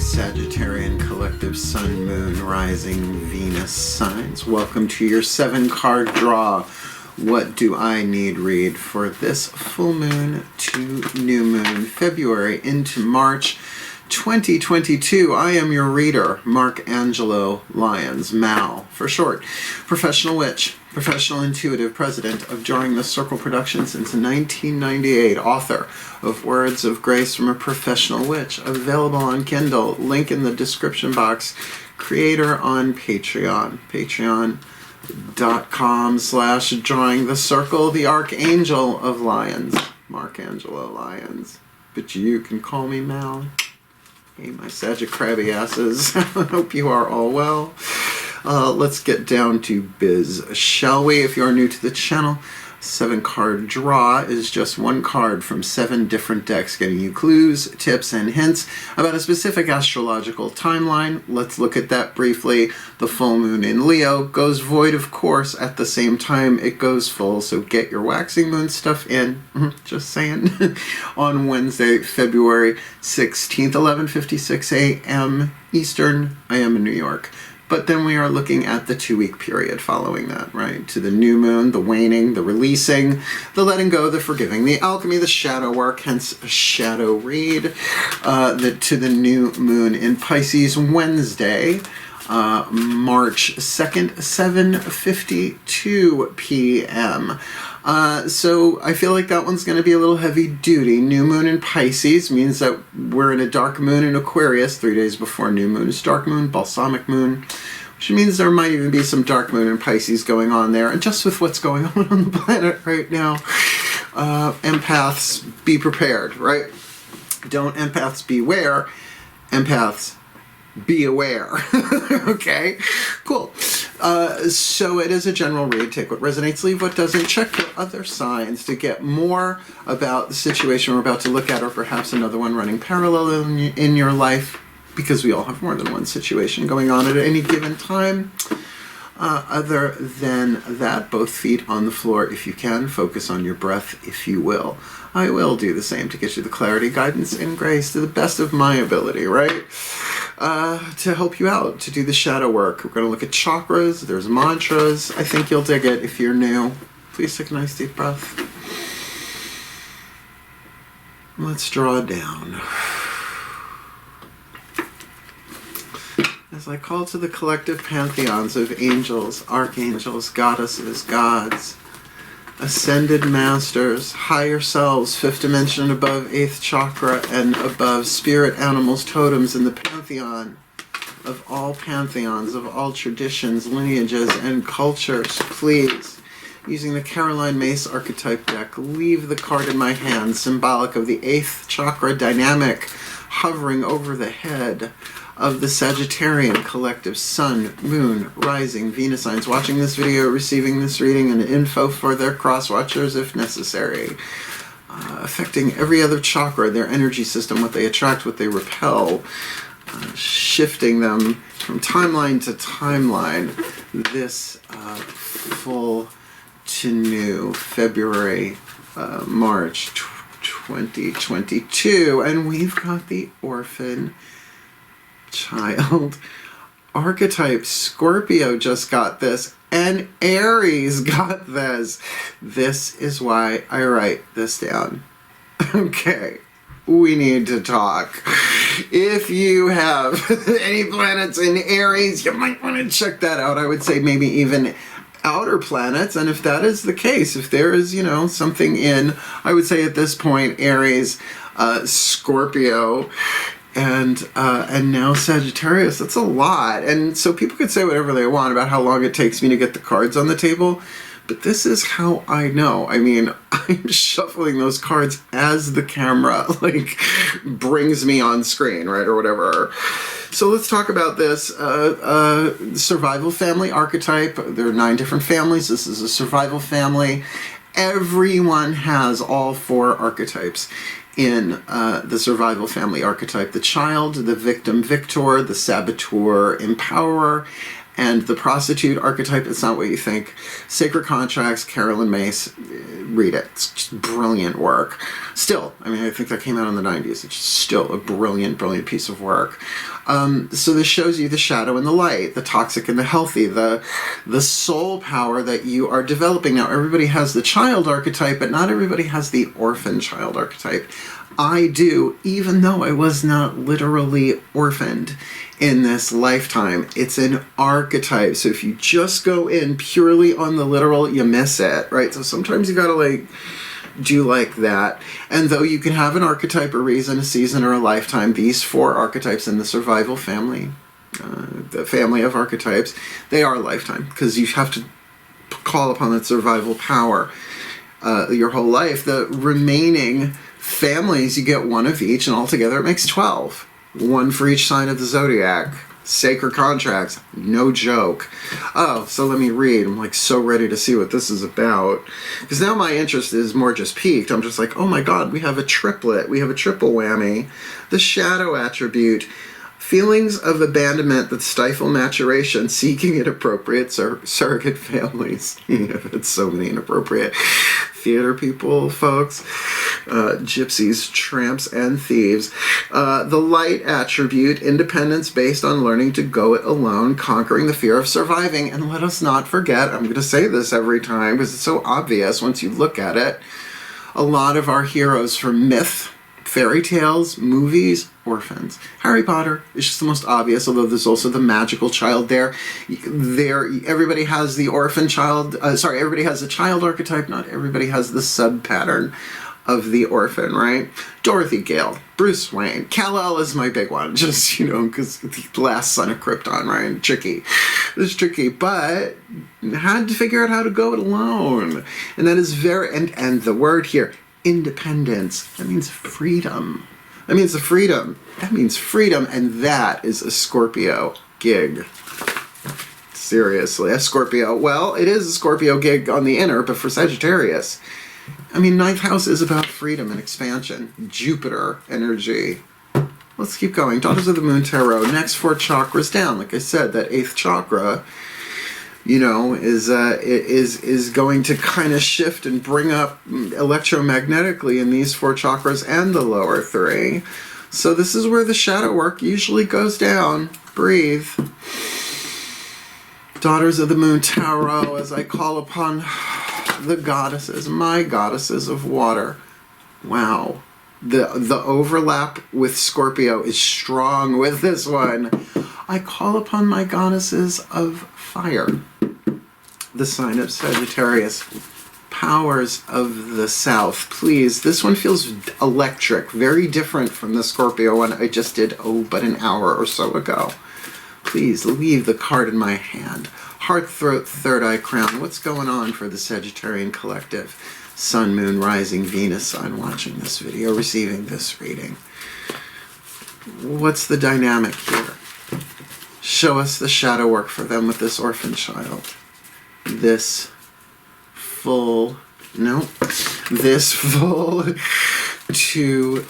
Sagittarian collective Sun, Moon, Rising, Venus signs. Welcome to your 7-card draw. What do I need read for this full moon to new moon, February into March 2022. I am your reader, Angelo, Lyons, Mal for short. Professional witch, professional intuitive, president of DrawingTheCircle Productions since 1998, author of Words of Grace from a Professional Witch, available on Kindle, link in the description box, creator on Patreon, patreon.com/DrawingTheCircle, the Archangel of Lyons, Angelo Lyons, but you can call me Mal. Hey, my Sagittarius asses. I hope you are all well. Let's get down to biz, shall we? If you are new to the channel, 7-card draw is just one card from 7 different decks, giving you clues, tips, and hints about a specific astrological timeline. Let's look at that briefly. The full moon in Leo goes void, of course, at the same time it goes full, so get your waxing moon stuff in, just saying, on Wednesday, February 16th, 11:56 a.m. Eastern. I am in New York. But then we are looking at the 2-week period following that, right? To the new moon, the waning, the releasing, the letting go, the forgiving, the alchemy, the shadow work, hence a shadow read, to the new moon in Pisces, Wednesday, March 2nd, 7:52 p.m. So I feel like that one's going to be a little heavy duty. New moon in Pisces means that we're in a dark moon in Aquarius 3 days before new moon is dark moon, balsamic moon, which means there might even be some dark moon in Pisces going on there. And just with what's going on the planet right now, empaths, be prepared, right? Don't empaths beware, empaths be aware. Okay, cool. So it is a general read. Take what resonates, leave what doesn't. Check your other signs to get more about the situation we're about to look at, or perhaps another one running parallel in your life, because we all have more than one situation going on at any given time. Other than that, both feet on the floor if you can. Focus on your breath if you will. I will do the same to get you the clarity, guidance, and grace to the best of my ability, right? To help you out, to do the shadow work. We're going to look at chakras. There's mantras. I think you'll dig it if you're new. Please take a nice deep breath. Let's draw down. As I call to the collective pantheons of angels, archangels, goddesses, gods, ascended masters, higher selves, 5th dimension and above, 8th chakra and above, spirit animals, totems in the pantheon of all pantheons, of all traditions, lineages, and cultures, please, using the Caroline Mace archetype deck, leave the card in my hand, symbolic of the 8th chakra dynamic hovering over the head of the Sagittarian collective Sun, Moon, Rising, Venus signs, watching this video, receiving this reading, and info for their cross-watchers if necessary. Affecting every other chakra, their energy system, what they attract, what they repel, shifting them from timeline to timeline. This full to new February, March 2022, and we've got the Orphan child archetype. Scorpio just got this, and Aries got this. This is why I write this down. Okay, we need to talk. If you have any planets in Aries, you might want to check that out. I would say maybe even outer planets, and if that is the case, if there is, you know, something in, I would say at this point, Aries, Scorpio, and now Sagittarius, that's a lot. And so people could say whatever they want about how long it takes me to get the cards on the table, but this is how I know. I mean, I'm shuffling those cards as the camera like brings me on screen, right, or whatever. So let's talk about this. Survival family archetype. There are 9 different families. This is a survival family. Everyone has all 4 archetypes in the survival family archetype. The child, the victim, victor, the saboteur, empowerer, And the prostitute archetype, it's not what you think. Sacred Contracts, Carolyn Mace, read it. It's just brilliant work. Still, I mean, I think that came out in the 90s. It's still a brilliant, brilliant piece of work. So this shows you the shadow and the light, the toxic and the healthy, the soul power that you are developing. Now, everybody has the child archetype, but not everybody has the orphan child archetype. I do, even though I was not literally orphaned in this lifetime. It's an archetype. So if you just go in purely on the literal, you miss it, right? So sometimes you gotta like do like that. And though you can have an archetype, a reason, a season, or a lifetime, these 4 archetypes in the survival family, the family of archetypes, they are lifetime, because you have to call upon that survival power your whole life. The remaining families, you get 1 of each, and altogether it makes 12. 1 for each sign of the zodiac. Sacred Contracts, no joke. Oh, so let me read. I'm like so ready to see what this is about, because now my interest is more just piqued. I'm just like, oh my god, we have a triplet. We have a triple whammy. The shadow attribute. Feelings of abandonment that stifle maturation, seeking inappropriate surrogate families. It's so many inappropriate theater people, folks. Gypsies, tramps, and thieves. The light attribute, independence based on learning to go it alone, conquering the fear of surviving. And let us not forget, I'm going to say this every time because it's so obvious once you look at it, a lot of our heroes from myth, fairy tales, movies, orphans. Harry Potter is just the most obvious, although there's also the magical child there. Everybody has the orphan child, everybody has the child archetype, not everybody has the sub-pattern of the orphan, right? Dorothy Gale, Bruce Wayne, Kal-El is my big one, just, because the last son of Krypton, right? Tricky. It's tricky, but had to figure out how to go it alone. And that is and the word here, independence, that means freedom. That means the freedom. That means freedom, and that is a Scorpio gig. Seriously, a Scorpio. Well, it is a Scorpio gig on the inner, but for Sagittarius, I mean, 9th house is about freedom and expansion. Jupiter energy. Let's keep going. Daughters of the Moon Tarot. Next 4 chakras down. Like I said, that 8th chakra, is going to kind of shift and bring up electromagnetically in these 4 chakras and the lower 3. So this is where the shadow work usually goes down. Breathe. Daughters of the Moon Tarot, as I call upon the goddesses, my goddesses of water. Wow. The overlap with Scorpio is strong with this one. I call upon my goddesses of fire. The sign of Sagittarius. Powers of the South. Please, this one feels electric. Very different from the Scorpio one I just did, but an hour or so ago. Please, leave the card in my hand. Heart, throat, third eye, crown. What's going on for the Sagittarian collective? Sun, Moon, Rising, Venus sign watching this video, receiving this reading. What's the dynamic here? Show us the shadow work for them with this orphan child. This full to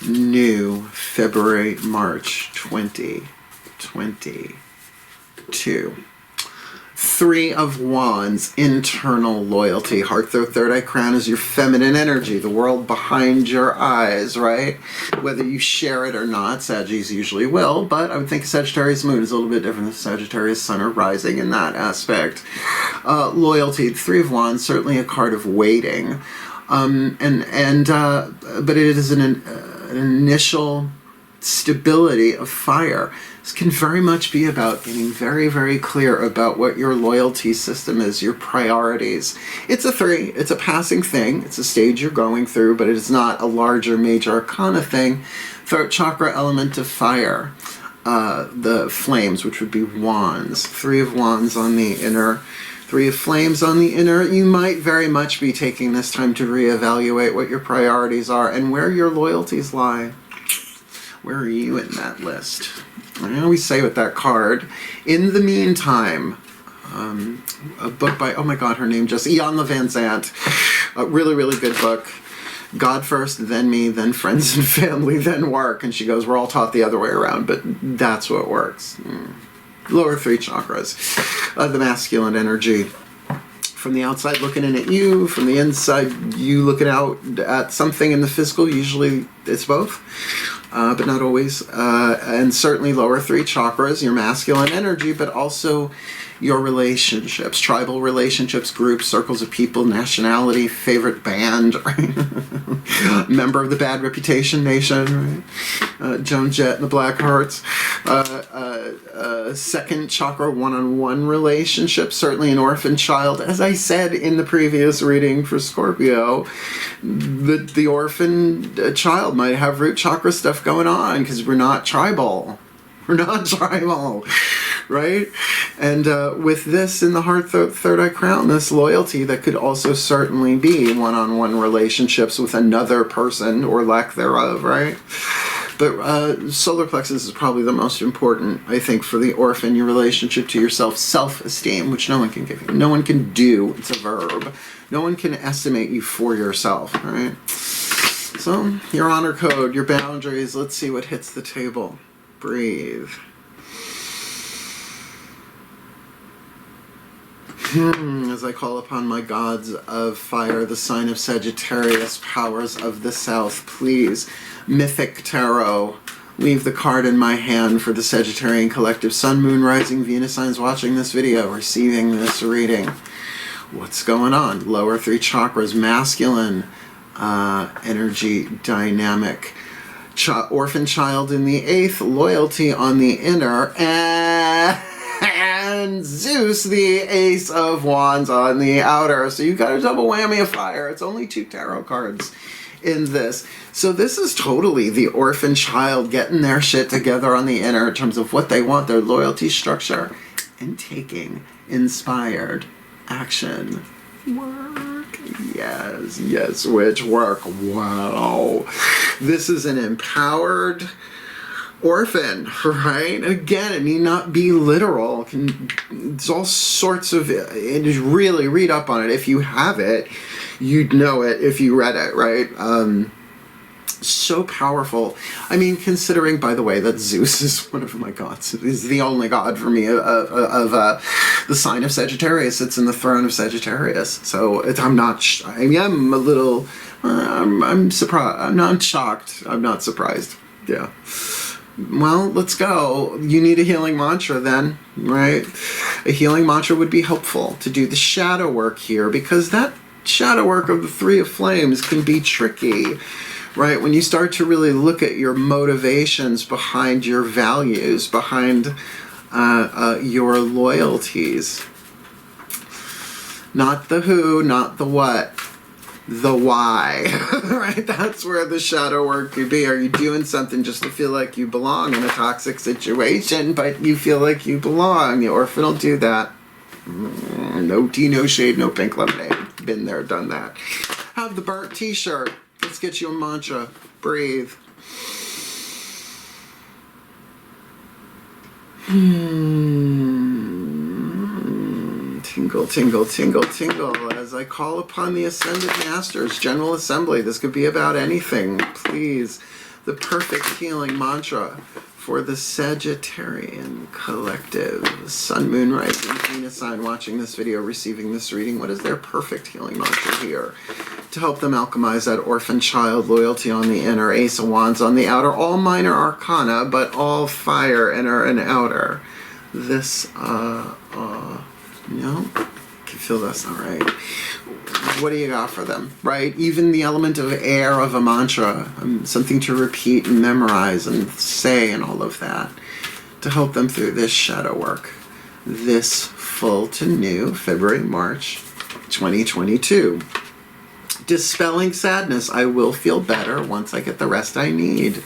new February, March 2022. 3 of Wands, internal loyalty. Heart, throat, third eye, crown is your feminine energy, the world behind your eyes, right? Whether you share it or not, Saggies usually will, but I would think Sagittarius Moon is a little bit different than Sagittarius Sun or Rising in that aspect. Loyalty, 3 of Wands, certainly a card of waiting, but it is an initial stability of fire. This can very much be about getting very, very clear about what your loyalty system is, your priorities. It's a 3. It's a passing thing. It's a stage you're going through, but it is not a larger major arcana thing. Throat chakra, element of fire. The flames, which would be wands. 3 of wands on the inner. 3 of flames on the inner. You might very much be taking this time to reevaluate what your priorities are and where your loyalties lie. Where are you in that list? I always say with that card, in the meantime, a book by, oh my god, her name just, Ian Van Zandt, a really, really good book. God first, then me, then friends and family, then work. And she goes, we're all taught the other way around, but that's what works. lower three chakras, the masculine energy. From the outside looking in at you, from the inside you looking out at something in the physical. Usually it's both, but not always. And certainly lower three chakras, your masculine energy, but also your relationships, tribal relationships, groups, circles of people, nationality, favorite band, right? Member of the Bad Reputation Nation, right? Joan Jett and the Blackhearts. Second chakra, one-on-one relationships, certainly an orphan child. As I said in the previous reading for Scorpio, the orphan child might have root chakra stuff going on because we're not tribal. We're not tribal, right? And with this in the heart, third eye crown, this loyalty that could also certainly be one-on-one relationships with another person or lack thereof, right? But solar plexus is probably the most important, I think, for the orphan, your relationship to yourself, self-esteem, which no one can give you. No one can do. It's a verb. No one can estimate you for yourself, right? So, your honor code, your boundaries, let's see what hits the table. Breathe. As I call upon my gods of fire, the sign of Sagittarius, powers of the south, please, Mythic Tarot, leave the card in my hand for the Sagittarian collective, Sun, Moon, Rising, Venus signs watching this video, receiving this reading. What's going on? Lower three chakras, masculine energy dynamic. Orphan child in the eighth, loyalty on the inner, and Zeus, the ace of wands on the outer. So you got a double whammy of fire. It's only 2 tarot cards in this. So this is totally the orphan child getting their shit together on the inner in terms of what they want, their loyalty structure, and taking inspired action. Work. Yes, witch work. Wow. This is an empowered orphan, right? Again, it need not be literal. It's all sorts of, it is really, read up on it. If you have it, you'd know it if you read it, right? So powerful. I mean, considering, by the way, that Zeus is one of my gods. Is the only god for me of the sign of Sagittarius. It's in the throne of Sagittarius. So I'm a little, I'm surprised. I'm not shocked. I'm not surprised. Yeah. Well, let's go. You need a healing mantra then, right? A healing mantra would be helpful to do the shadow work here, because that shadow work of the Three of Flames can be tricky, right? When you start to really look at your motivations behind your values, behind your loyalties. Not the who, not the what, the why, right? That's where the shadow work could be. Are you doing something just to feel like you belong in a toxic situation, but you feel like you belong? The orphan will do that. No tea, no shade, no pink lemonade. Been there, done that. Have the burnt t-shirt. Let's get you a mantra. Breathe. Tingle, tingle, tingle, tingle, as I call upon the Ascended Masters, General Assembly. This could be about anything. Please, the perfect healing mantra for the Sagittarian collective. Sun, Moon, Rising, Venus sign watching this video, receiving this reading. What is their perfect healing mantra here? To help them alchemize that orphan child, loyalty on the inner, Ace of Wands on the outer, all minor arcana, but all fire, inner and outer. This, no, I can feel that's not right. What do you got for them, right? Even the element of air of a mantra, something to repeat and memorize and say and all of that, to help them through this shadow work. This full to new, February, March 2022. Dispelling sadness. I will feel better once I get the rest I need.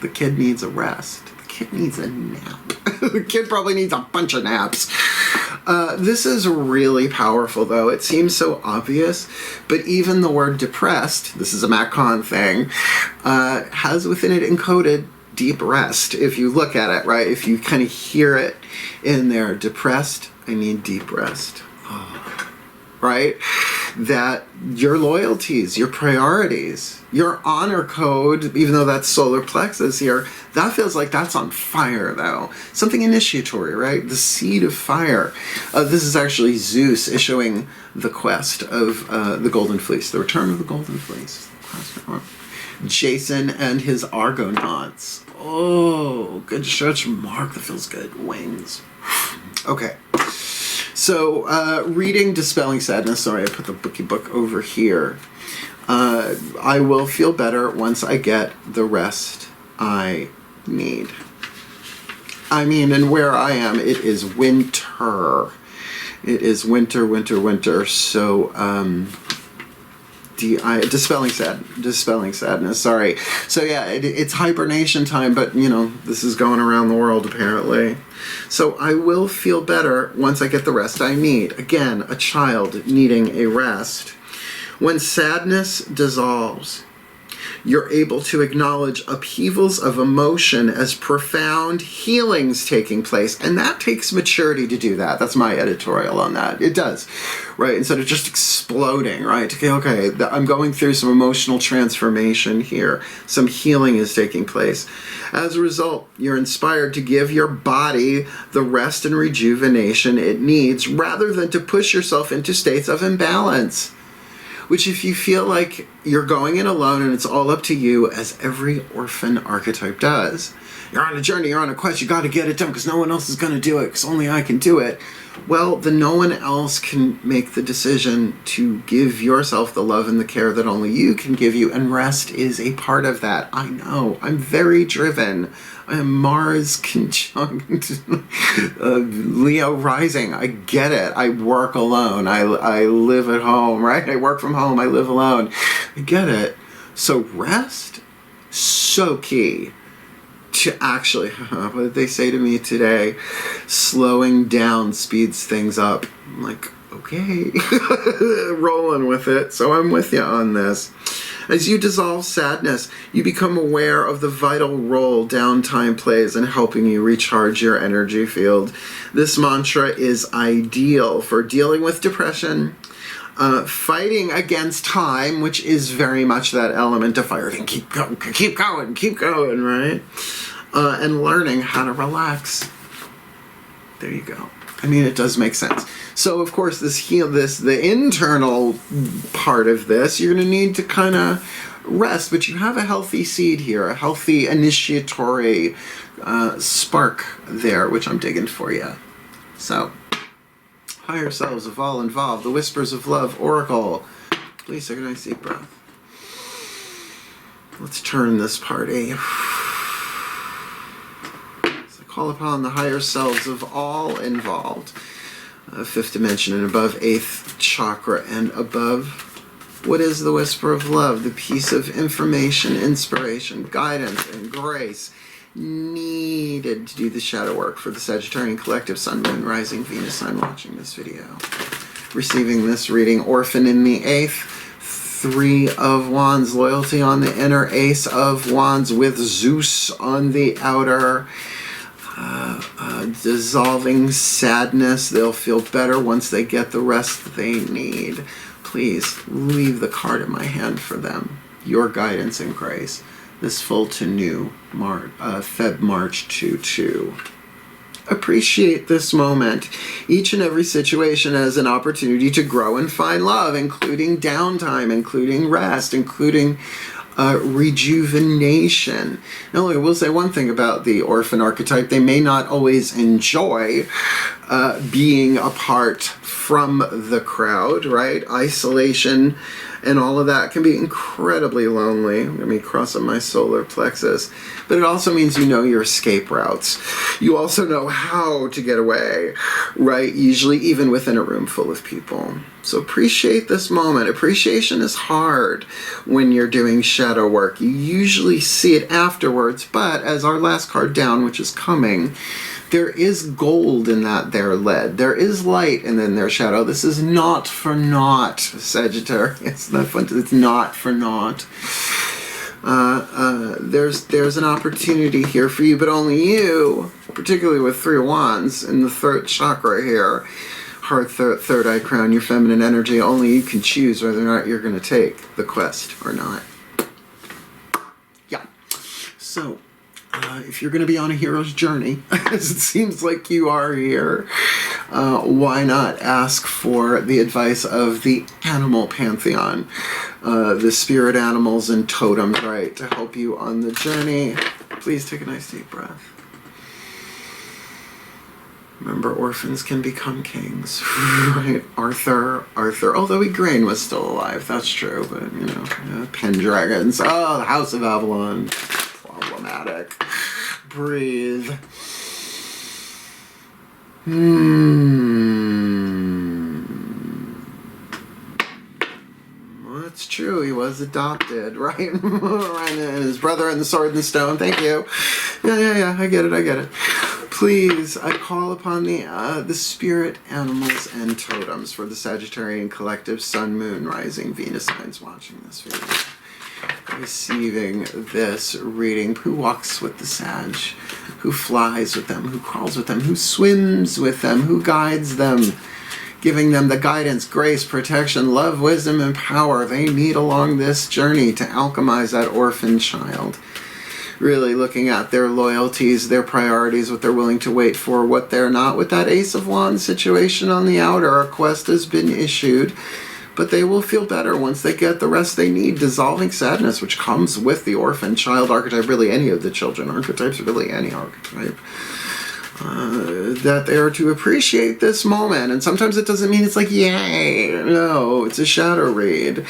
The kid needs a rest. The kid needs a nap. The kid probably needs a bunch of naps. This is really powerful, though. It seems so obvious, but even the word depressed, this is a Matt Kahn thing, has within it encoded deep rest. If you look at it, right? If you kind of hear it in there, depressed, I need deep rest. Oh. Right? that your loyalties, your priorities, your honor code, even though that's solar plexus here, that feels like that's on fire though. Something initiatory, right? The seed of fire. This is actually Zeus issuing the quest of the Golden Fleece, the return of the Golden Fleece. Jason and his Argonauts. Oh, good stretch mark. That feels good. Wings. Okay. So, reading Dispelling Sadness. Sorry, I put the bookie book over here. I will feel better once I get the rest I need. I mean, and where I am, it is winter. It is winter, winter, winter. So, Dispelling Sadness, sorry. So yeah, it's hibernation time, but you know, this is going around the world apparently. So I will feel better once I get the rest I need. Again, a child needing a rest. When sadness dissolves, you're able to acknowledge upheavals of emotion as profound healings taking place. And that takes maturity to do that. That's my editorial on that. It does, right? Instead of just exploding, right? Okay, I'm going through some emotional transformation here. Some healing is taking place. As a result, you're inspired to give your body the rest and rejuvenation it needs rather than to push yourself into states of imbalance. Which if you feel like you're going in alone and it's all up to you, as every orphan archetype does, you're on a journey, you're on a quest, you got to get it done because no one else is going to do it because only I can do it. Well, then no one else can make the decision to give yourself the love and the care that only you can give you, and rest is a part of that. I know. I'm very driven. I am Mars conjunct Leo rising. I get it. I work alone. I live at home, right? I work from home. I live alone. I get it. So rest, so key to actually, what did they say to me today? Slowing down speeds things up. I'm like, okay, rolling with it. So I'm with you on this. As you dissolve sadness, you become aware of the vital role downtime plays in helping you recharge your energy field. This mantra is ideal for dealing with depression, fighting against time, which is very much that element of fire. Keep going, right? And learning how to relax. There you go. I mean, it does make sense. So, of course, the internal part of this, you're going to need to kind of rest, but you have a healthy seed here, a healthy initiatory spark there, which I'm digging for you. So, higher selves of all involved, the whispers of love, oracle. Please take a nice deep breath. Let's turn this party. Call upon the higher selves of all involved. Fifth dimension and above, eighth chakra and above. What is the whisper of love? The piece of information, inspiration, guidance, and grace needed to do the shadow work for the Sagittarian collective, Sun, Moon, Rising, Venus sign watching this video. Receiving this reading, Orphan in the eighth, Three of Wands, loyalty on the inner, Ace of Wands with Zeus on the outer. Dissolving sadness. They'll feel better once they get the rest they need. Please leave the card in my hand for them. Your guidance and grace. This full to new Feb March 2-2. Appreciate this moment. Each and every situation as an opportunity to grow and find love, including downtime, including rest, including rejuvenation. Now, I will say one thing about the orphan archetype. They may not always enjoy being apart from the crowd, right? Isolation and all of that can be incredibly lonely. Let me cross up my solar plexus. But it also means you know your escape routes. You also know how to get away, right? Usually even within a room full of people. So appreciate this moment. Appreciation is hard when you're doing shadow work. You usually see it afterwards, but as our last card down, which is coming, there is gold in that there lead. There is light and then there's shadow. This is not for naught, Sagittarius. It's not for naught. There's an opportunity here for you, but only you, particularly with Three of Wands in the throat chakra here. Heart, third eye crown, your feminine energy. Only you can choose whether or not you're going to take the quest or not. Yeah. So, if you're going to be on a hero's journey, as it seems like you are here, why not ask for the advice of the animal pantheon, the spirit animals and totems, right, to help you on the journey. Please take a nice deep breath. Remember, orphans can become kings, right? Arthur, although Igraine was still alive, that's true, but, you know, Pendragons, oh, the House of Avalon, problematic. Breathe. Well, that's true, he was adopted, right? And his brother and the Sword and the Stone, thank you. Yeah, I get it. Please, I call upon the spirit animals and totems for the Sagittarian collective, Sun, Moon, Rising, Venus signs watching this video, receiving this reading. Who walks with the Sag? Who flies with them? Who crawls with them? Who swims with them? Who guides them? Giving them the guidance, grace, protection, love, wisdom, and power they need along this journey to alchemize that orphan child. Really looking at their loyalties, their priorities, what they're willing to wait for, what they're not. With that Ace of Wands situation on the outer, a quest has been issued, but they will feel better once they get the rest they need. Dissolving sadness, which comes with the orphan child archetype, really any of the children archetypes, really any archetype. That they are to appreciate this moment, and sometimes it doesn't mean it's like, yay, no, it's a shadow read.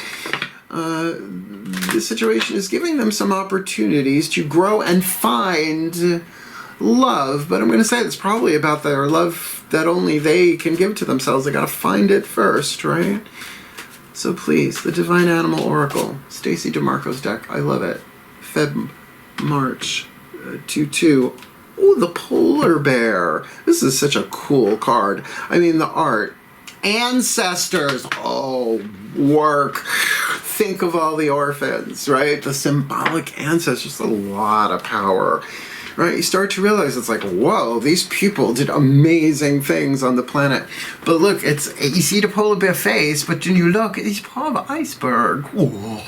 The situation is giving them some opportunities to grow and find love, but I'm going to say it's probably about their love that only they can give to themselves. They got to find it first, right? So please, the Divine Animal Oracle, Stacey DeMarco's deck, I love it. Feb, March, 2/2. Ooh, the Polar Bear. This is such a cool card. I mean, the art. Ancestors. Oh, work. Think of all the orphans, right? The symbolic ancestors, a lot of power, right? You start to realize it's like, whoa, these people did amazing things on the planet. But look, you see the polar bear face, but then you look, it's part of an iceberg. Whoa.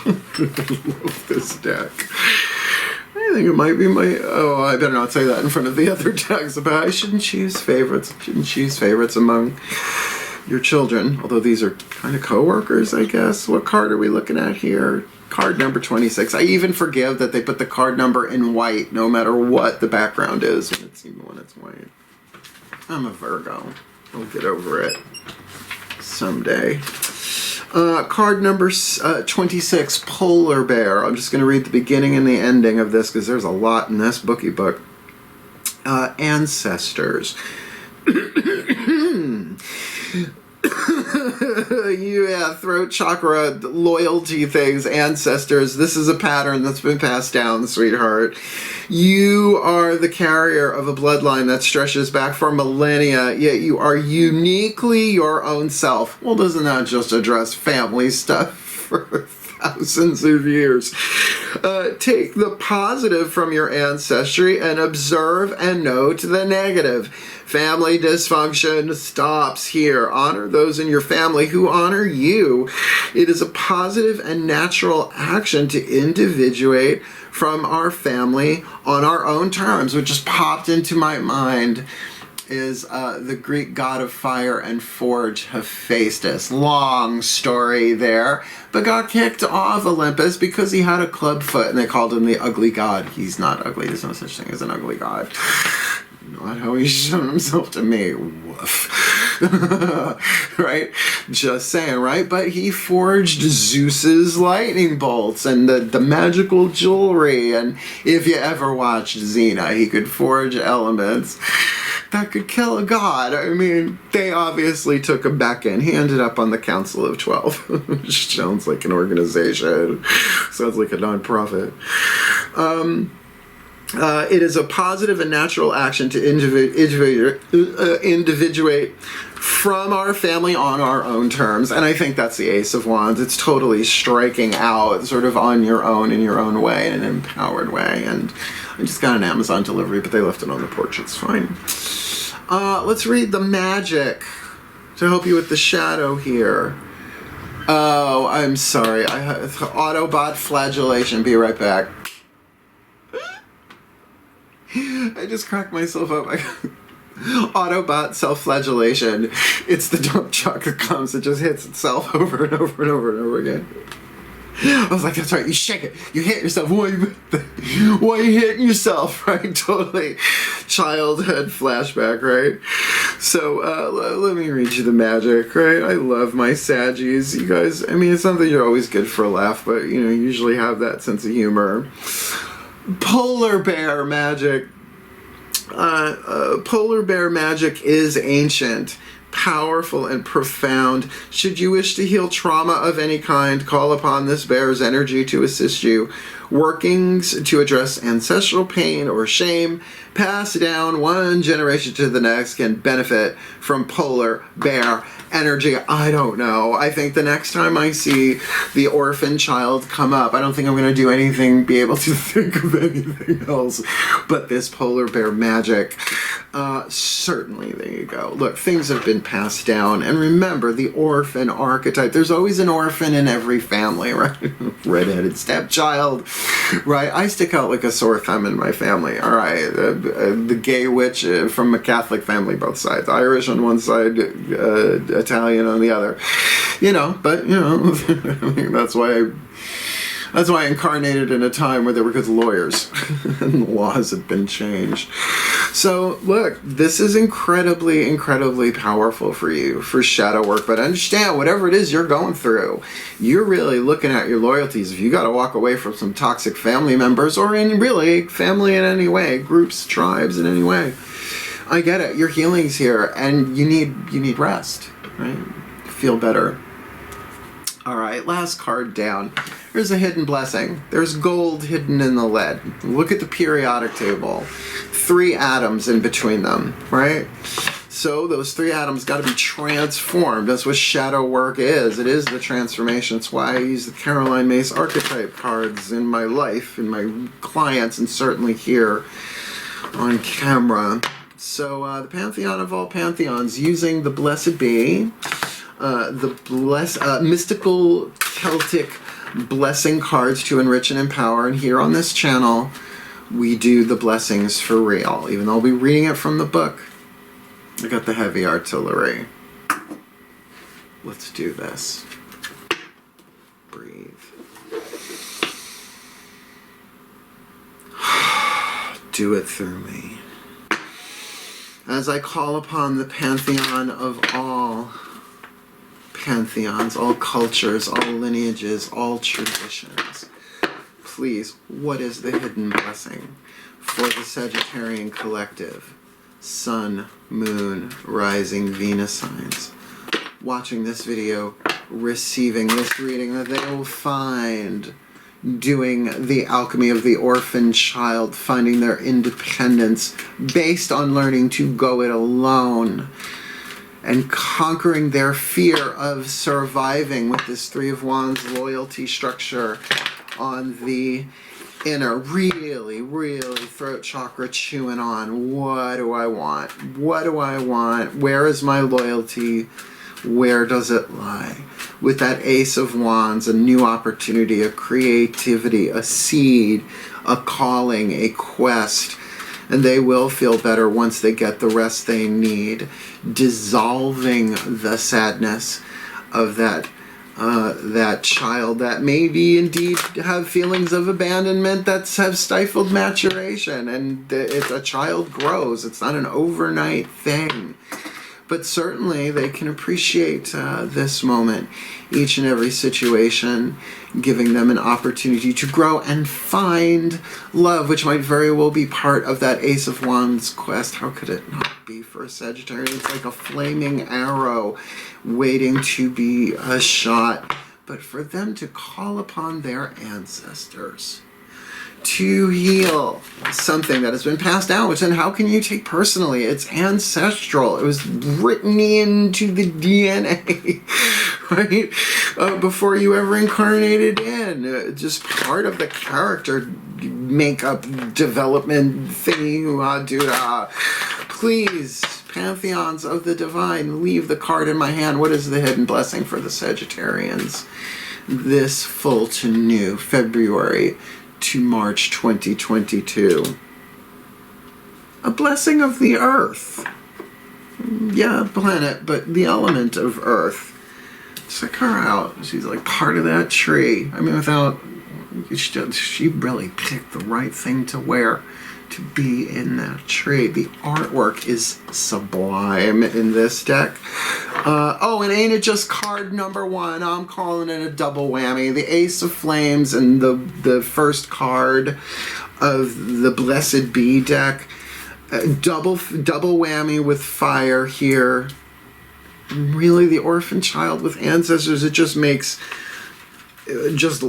I love this deck. I think it might be I better not say that in front of the other decks, but I shouldn't choose favorites. Among your children, although these are kind of co-workers, I guess. What card are we looking at here? Card number 26. I even forgive that they put the card number in white, no matter what the background is, even when it's white. I'm a Virgo. I'll get over it someday. Card number 26, Polar Bear. I'm just going to read the beginning and the ending of this because there's a lot in this bookie book. Ancestors. Yeah, throat chakra, loyalty things, ancestors. This is a pattern that's been passed down, sweetheart. You are the carrier of a bloodline that stretches back for millennia, yet you are uniquely your own self. Well, doesn't that just address family stuff for thousands of years? Take the positive from your ancestry and observe and note the negative. Family dysfunction stops here. Honor those in your family who honor you. It is a positive and natural action to individuate from our family on our own terms. What just popped into my mind is the Greek god of fire and forge, Hephaestus. Long story there, but got kicked off Olympus because he had a club foot and they called him the ugly god. He's not ugly. There's no such thing as an ugly god. Not how he's shown himself to me. Woof. Right? Just saying, right? But he forged Zeus's lightning bolts and the magical jewelry. And if you ever watched Xena, he could forge elements that could kill a god. I mean, they obviously took him back in. He ended up on the Council of 12, which sounds like an organization. Sounds like a nonprofit. It is a positive and natural action to individuate from our family on our own terms. And I think that's the Ace of Wands. It's totally striking out sort of on your own, in your own way, in an empowered way. And I just got an Amazon delivery, but they left it on the porch. It's fine. Let's read the magic to help you with the shadow here. Oh, I'm sorry. I have Autobot flagellation. Be right back. I just cracked myself up. Autobot self-flagellation. It's the dump truck that comes. It just hits itself over and over and over and over again. I was like, that's right, you shake it, you hit yourself, why are you hitting yourself, right? Totally childhood flashback, right? So let me read you the magic, right? I love my Saggies, you guys. I mean, it's something you're always good for a laugh, but you know, you usually have that sense of humor. Polar bear magic. Polar bear magic is ancient, powerful, and profound. Should you wish to heal trauma of any kind, call upon this bear's energy to assist you. Workings to address ancestral pain or shame passed down one generation to the next can benefit from polar bear energy. I don't know. I think the next time I see the orphan child come up, I don't think I'm going to do anything, be able to think of anything else but this polar bear magic. Certainly, there you go. Look, things have been passed down. And remember, the orphan archetype. There's always an orphan in every family, right? Redheaded stepchild, right? I stick out like a sore thumb in my family, all right? The gay witch from a Catholic family, both sides. Irish on one side, Italian on the other. You know, but, you know, that's why I incarnated in a time where there were good lawyers and the laws had been changed. So, look, this is incredibly, incredibly powerful for you, for shadow work. But understand, whatever it is you're going through, you're really looking at your loyalties. If you got to walk away from some toxic family members, or in really family in any way, groups, tribes in any way, I get it. Your healing's here, and you need rest, right? Feel better. All right, last card down. There's a hidden blessing. There's gold hidden in the lead. Look at the periodic table. 3 atoms in between them, right? So those 3 atoms got to be transformed. That's what shadow work is. It is the transformation. That's why I use the Caroline Myss archetype cards in my life, in my clients, and certainly here on camera. So the pantheon of all pantheons, using the Blessed Bee, mystical Celtic blessing cards to enrich and empower. And here on this channel, we do the blessings for real. Even though I'll be reading it from the book, I got the heavy artillery. Let's do this. Breathe. Do it through me. As I call upon the pantheon of all pantheons, all cultures, all lineages, all traditions. Please, what is the hidden blessing for the Sagittarian collective? Sun, Moon, Rising, Venus signs. Watching this video, receiving this reading, that they will find doing the alchemy of the orphan child, finding their independence based on learning to go it alone, and conquering their fear of surviving with this 3 of Wands loyalty structure on the inner. Really, really throat chakra chewing on. What do I want? What do I want? Where is my loyalty? Where does it lie? With that Ace of Wands, a new opportunity, a creativity, a seed, a calling, a quest. And they will feel better once they get the rest they need, dissolving the sadness of that child that maybe indeed have feelings of abandonment that have stifled maturation. And if a child grows, it's not an overnight thing. But certainly they can appreciate this moment, each and every situation, giving them an opportunity to grow and find love, which might very well be part of that Ace of Wands quest. How could it not be for a Sagittarius? It's like a flaming arrow waiting to be shot. But for them to call upon their ancestors to heal something that has been passed down, which then how can you take personally? It's ancestral. It was written into the DNA, right? Before you ever incarnated in. Just part of the character makeup development thingy. Please pantheons of the divine, leave the card in my hand. What is the hidden blessing for the Sagittarians? This full to new, February to March 2022. A blessing of the earth. Yeah, planet, but the element of earth. Check her out. She's like part of that tree. I mean, she really picked the right thing to wear to be in that tree. The artwork is sublime in this deck. Oh, and ain't it just card number one? I'm calling it a double whammy. The Ace of Flames and the first card of the Blessed Bee deck. Double whammy with fire here. Really, the orphan child with ancestors, it just makes just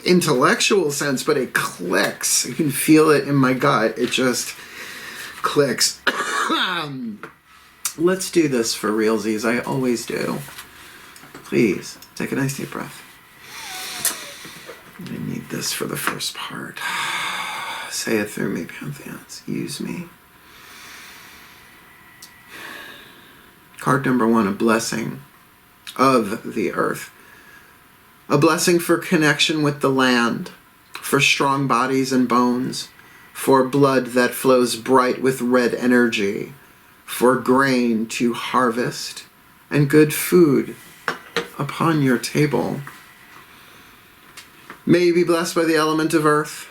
intellectual sense, but it clicks. You can feel it in my gut. It just clicks. Let's do this for realsies. I always do. Please, take a nice deep breath. I need this for the first part. Say it through me, Pantheons. Use me. Card number one, a blessing of the earth. A blessing for connection with the land, for strong bodies and bones, for blood that flows bright with red energy, for grain to harvest, and good food upon your table. May you be blessed by the element of earth.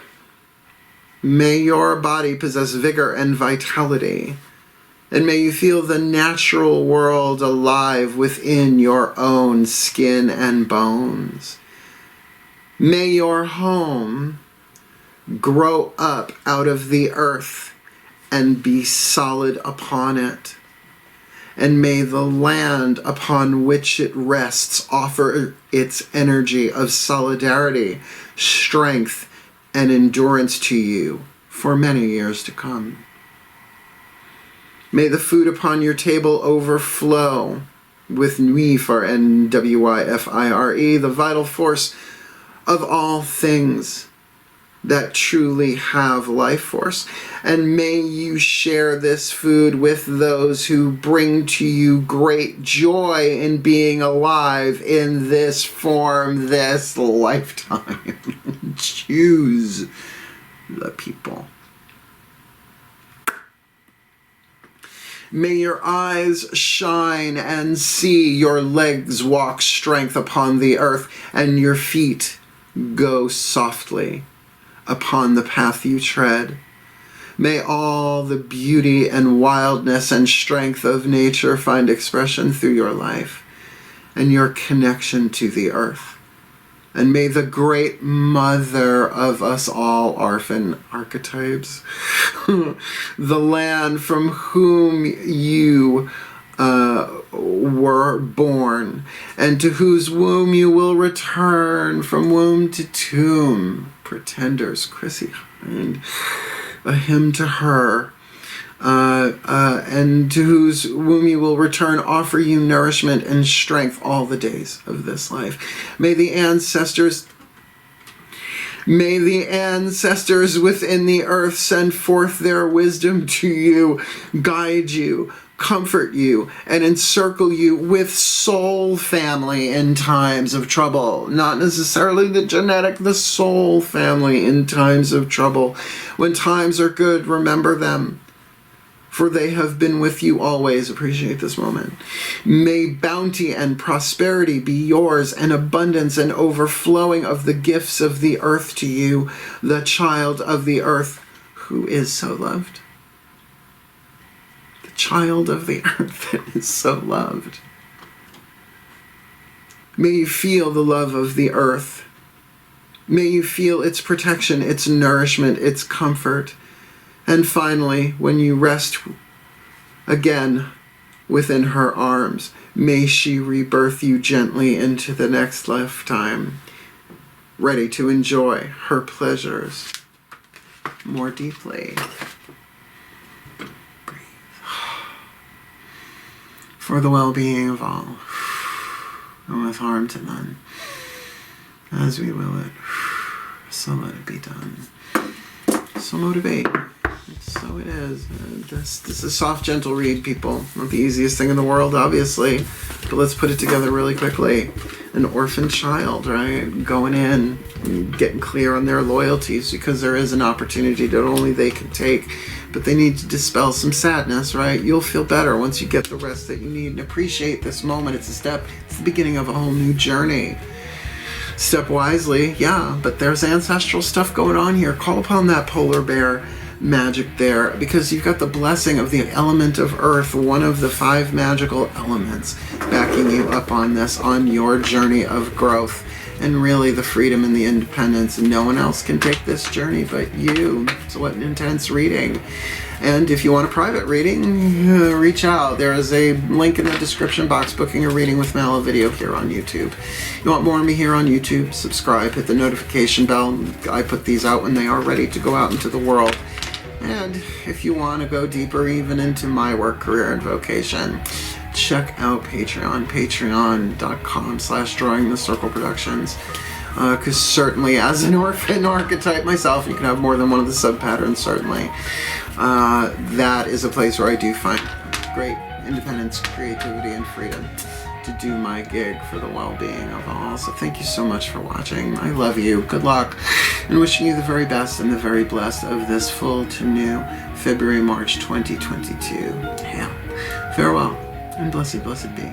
May your body possess vigor and vitality. And may you feel the natural world alive within your own skin and bones. May your home grow up out of the earth and be solid upon it. And may the land upon which it rests offer its energy of solidarity, strength, and endurance to you for many years to come. May the food upon your table overflow with NWIFIRE, N-W-I-F-I-R-E, the vital force of all things that truly have life force. And may you share this food with those who bring to you great joy in being alive in this form, this lifetime. Choose the people. May your eyes shine and see, your legs walk strength upon the earth, and your feet go softly upon the path you tread. May all the beauty and wildness and strength of nature find expression through your life and your connection to the earth. And may the great mother of us all orphan archetypes, the land from whom you were born, and to whose womb you will return from womb to tomb. Pretenders, Chrissy Hind, a hymn to her. And to whose womb you will return, offer you nourishment and strength all the days of this life. May the ancestors within the earth send forth their wisdom to you, guide you, comfort you, and encircle you with soul family in times of trouble. Not necessarily the genetic, the soul family in times of trouble. When times are good, remember them, for they have been with you always. Appreciate this moment. May bounty and prosperity be yours, and abundance and overflowing of the gifts of the earth to you, the child of the earth who is so loved. The child of the earth that is so loved. May you feel the love of the earth. May you feel its protection, its nourishment, its comfort. And finally, when you rest again within her arms, may she rebirth you gently into the next lifetime, ready to enjoy her pleasures more deeply. Breathe. For the well-being of all, and with harm to none, as we will it, so let it be done. So motivate. So it is. This is a soft, gentle read, people. Not the easiest thing in the world, obviously, but let's put it together really quickly. An orphan child, right? Going in, and getting clear on their loyalties, because there is an opportunity that only they can take, but they need to dispel some sadness, right? You'll feel better once you get the rest that you need, and appreciate this moment. It's a step. It's the beginning of a whole new journey. Step wisely, yeah, but there's ancestral stuff going on here. Call upon that polar bear magic there, because you've got the blessing of the element of earth, one of the 5 magical elements, backing you up on this, on your journey of growth, and really the freedom and the independence, and no one else can take this journey but you. So what an intense reading. And if you want a private reading, reach out. There is a link in the description box, booking a reading with Mal, a video here on YouTube. You want more of me here on YouTube? Subscribe, hit the notification bell. I put these out when they are ready to go out into the world. And if you want to go deeper even into my work, career, and vocation, check out Patreon, patreon.com/DrawingTheCircle Productions. Because certainly as an orphan archetype myself, you can have more than one of the sub-patterns, certainly. That is a place where I do find great independence, creativity, and freedom to do my gig for the well-being of all. So thank you so much for watching. I love you. Good luck. And wishing you the very best and the very blessed of this full to new February, March 2022. Hail. Farewell, and blessed, blessed be.